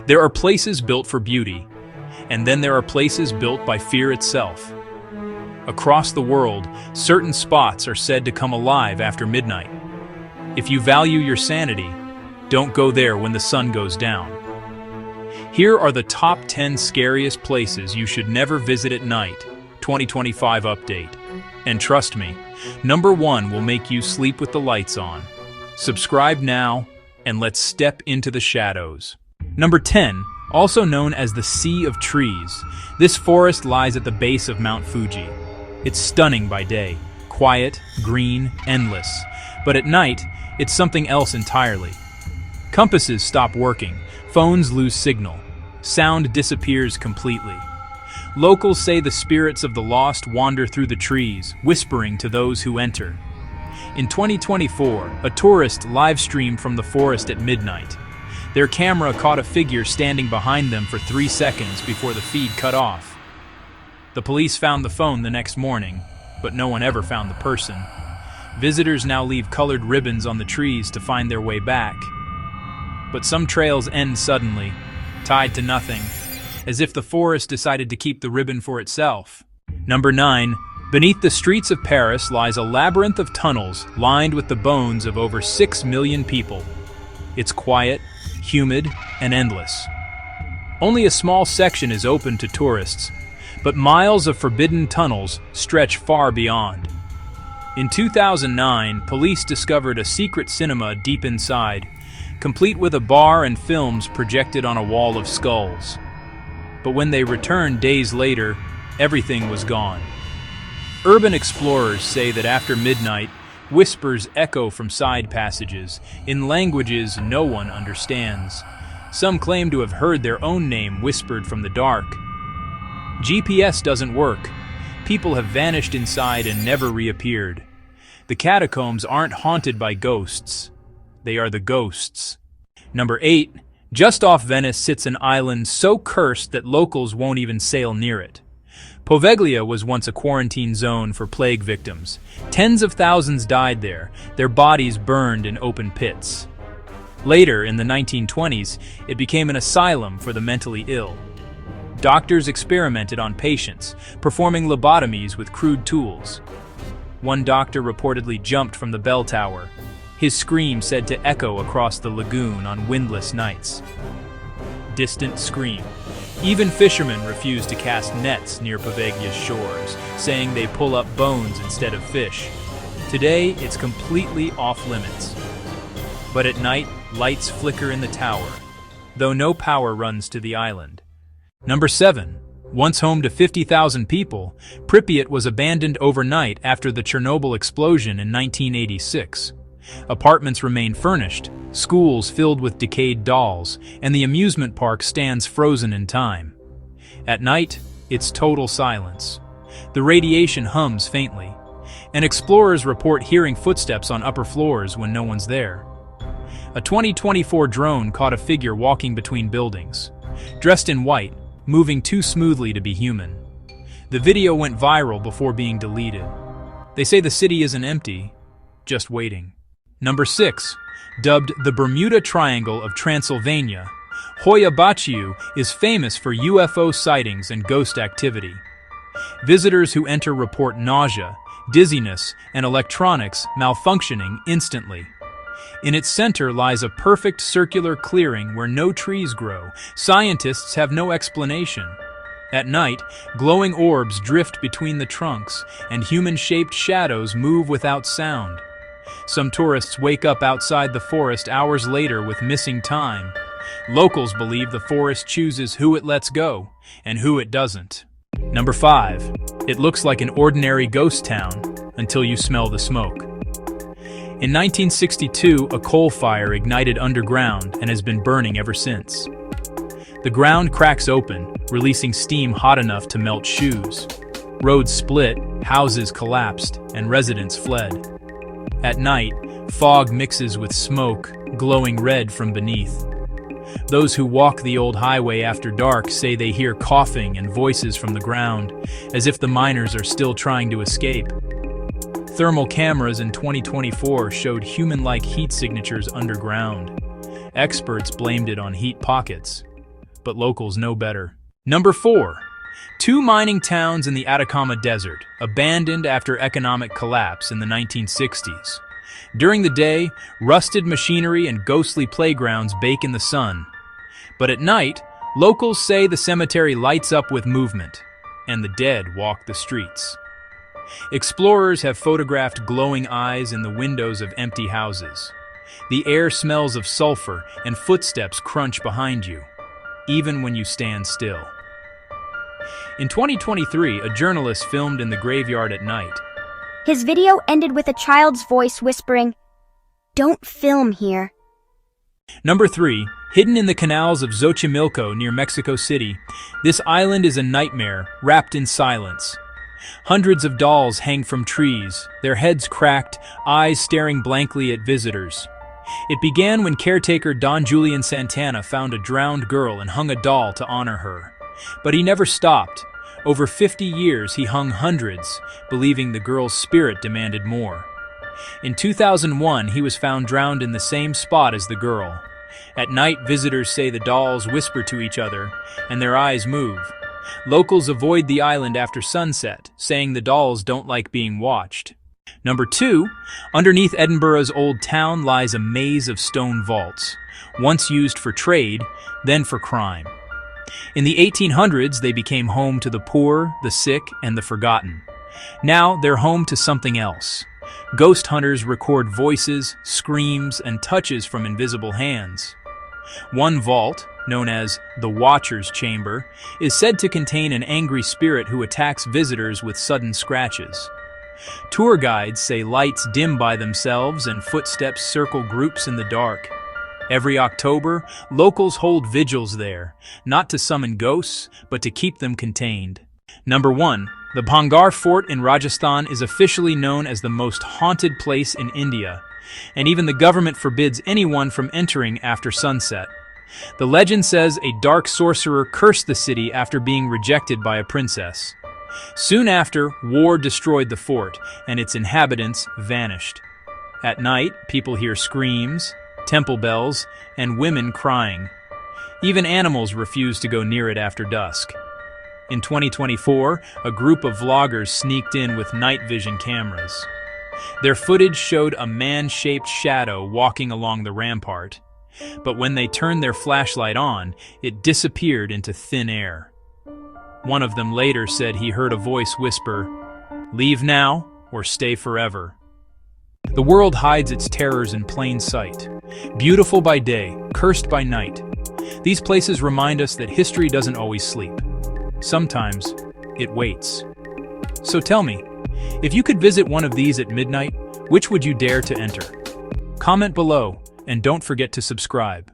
There are places built for beauty, and then there are places built by fear itself. Across the world, certain spots are said to come alive after midnight. If you value your sanity, don't go there when the sun goes down. Here are the top 10 scariest places you should never visit at night, 2025 update. And trust me, number 1 will make you sleep with the lights on. Subscribe now, and let's step into the shadows. Number 10, also known as the Sea of Trees. This forest lies at the base of Mount Fuji. It's stunning by day, quiet, green, endless. But at night, it's something else entirely. Compasses stop working, phones lose signal, sound disappears completely. Locals say the spirits of the lost wander through the trees, whispering to those who enter. In 2024, a tourist live-streamed from the forest at midnight. Their camera caught a figure standing behind them for 3 seconds before the feed cut off. The police found the phone the next morning, but no one ever found the person. Visitors now leave colored ribbons on the trees to find their way back. But some trails end suddenly, tied to nothing, as if the forest decided to keep the ribbon for itself. Number 9. Beneath the streets of Paris lies a labyrinth of tunnels lined with the bones of over 6 million people. It's quiet, humid, and endless. Only a small section is open to tourists, but miles of forbidden tunnels stretch far beyond. In 2009, police discovered a secret cinema deep inside, complete with a bar and films projected on a wall of skulls. But when they returned days later, everything was gone. Urban explorers say that after midnight, whispers echo from side passages, in languages no one understands. Some claim to have heard their own name whispered from the dark. GPS doesn't work. People have vanished inside and never reappeared. The catacombs aren't haunted by ghosts. They are the ghosts. Number 8. Just off Venice sits an island so cursed that locals won't even sail near it. Poveglia was once a quarantine zone for plague victims. Tens of thousands died there, their bodies burned in open pits. Later, in the 1920s, it became an asylum for the mentally ill. Doctors experimented on patients, performing lobotomies with crude tools. One doctor reportedly jumped from the bell tower, his scream said to echo across the lagoon on windless nights. Distant scream. Even fishermen refuse to cast nets near Poveglia's shores, saying they pull up bones instead of fish. Today, it's completely off limits. But at night, lights flicker in the tower, though no power runs to the island. Number 7. Once home to 50,000 people, Pripyat was abandoned overnight after the Chernobyl explosion in 1986. Apartments remain furnished, schools filled with decayed dolls, and the amusement park stands frozen in time. At night, it's total silence. The radiation hums faintly, and explorers report hearing footsteps on upper floors when no one's there. A 2024 drone caught a figure walking between buildings, dressed in white, moving too smoothly to be human. The video went viral before being deleted. They say the city isn't empty, just waiting. Number 6. Dubbed the Bermuda Triangle of Transylvania, Hoia-Baciu is famous for UFO sightings and ghost activity. Visitors who enter report nausea, dizziness, and electronics malfunctioning instantly. In its center lies a perfect circular clearing where no trees grow. Scientists have no explanation. At night, glowing orbs drift between the trunks, and human-shaped shadows move without sound. Some tourists wake up outside the forest hours later with missing time. Locals believe the forest chooses who it lets go and who it doesn't. Number 5. It looks like an ordinary ghost town until you smell the smoke. In 1962, a coal fire ignited underground and has been burning ever since. The ground cracks open, releasing steam hot enough to melt shoes. Roads split, houses collapsed, and residents fled. At night, fog mixes with smoke, glowing red from beneath. Those who walk the old highway after dark say they hear coughing and voices from the ground, as if the miners are still trying to escape. Thermal cameras in 2024 showed human-like heat signatures underground. Experts blamed it on heat pockets. but locals know better. Number 4. 2 mining towns in the Atacama Desert, abandoned after economic collapse in the 1960s. During the day, rusted machinery and ghostly playgrounds bake in the sun. But at night, locals say the cemetery lights up with movement, and the dead walk the streets. Explorers have photographed glowing eyes in the windows of empty houses. The air smells of sulfur and footsteps crunch behind you, even when you stand still. In 2023, a journalist filmed in the graveyard at night. His video ended with a child's voice whispering, "Don't film here." Number 3. Hidden in the canals of Xochimilco near Mexico City, this island is a nightmare wrapped in silence. Hundreds of dolls hang from trees, their heads cracked, eyes staring blankly at visitors. It began when caretaker Don Julian Santana found a drowned girl and hung a doll to honor her. But he never stopped. Over 50 years he hung hundreds, believing the girl's spirit demanded more. In 2001, he was found drowned in the same spot as the girl. At night, visitors say the dolls whisper to each other, and their eyes move. Locals avoid the island after sunset, saying the dolls don't like being watched. Number 2, underneath Edinburgh's Old Town lies a maze of stone vaults, once used for trade, then for crime. In the 1800s, they became home to the poor, the sick, and the forgotten. Now, they're home to something else. Ghost hunters record voices, screams, and touches from invisible hands. One vault, known as the Watcher's Chamber, is said to contain an angry spirit who attacks visitors with sudden scratches. Tour guides say lights dim by themselves and footsteps circle groups in the dark. Every October, locals hold vigils there, not to summon ghosts, but to keep them contained. Number 1. The Bhangarh Fort in Rajasthan is officially known as the most haunted place in India, and even the government forbids anyone from entering after sunset. The legend says a dark sorcerer cursed the city after being rejected by a princess. Soon after, war destroyed the fort, and its inhabitants vanished. At night, people hear screams, temple bells, and women crying. Even animals refuse to go near it after dusk. In 2024, a group of vloggers sneaked in with night vision cameras. Their footage showed a man-shaped shadow walking along the rampart. But when they turned their flashlight on, it disappeared into thin air. One of them later said he heard a voice whisper, "Leave now or stay forever." The world hides its terrors in plain sight. Beautiful by day, cursed by night. These places remind us that history doesn't always sleep. Sometimes, it waits. So tell me, if you could visit one of these at midnight, which would you dare to enter? Comment below, and don't forget to subscribe.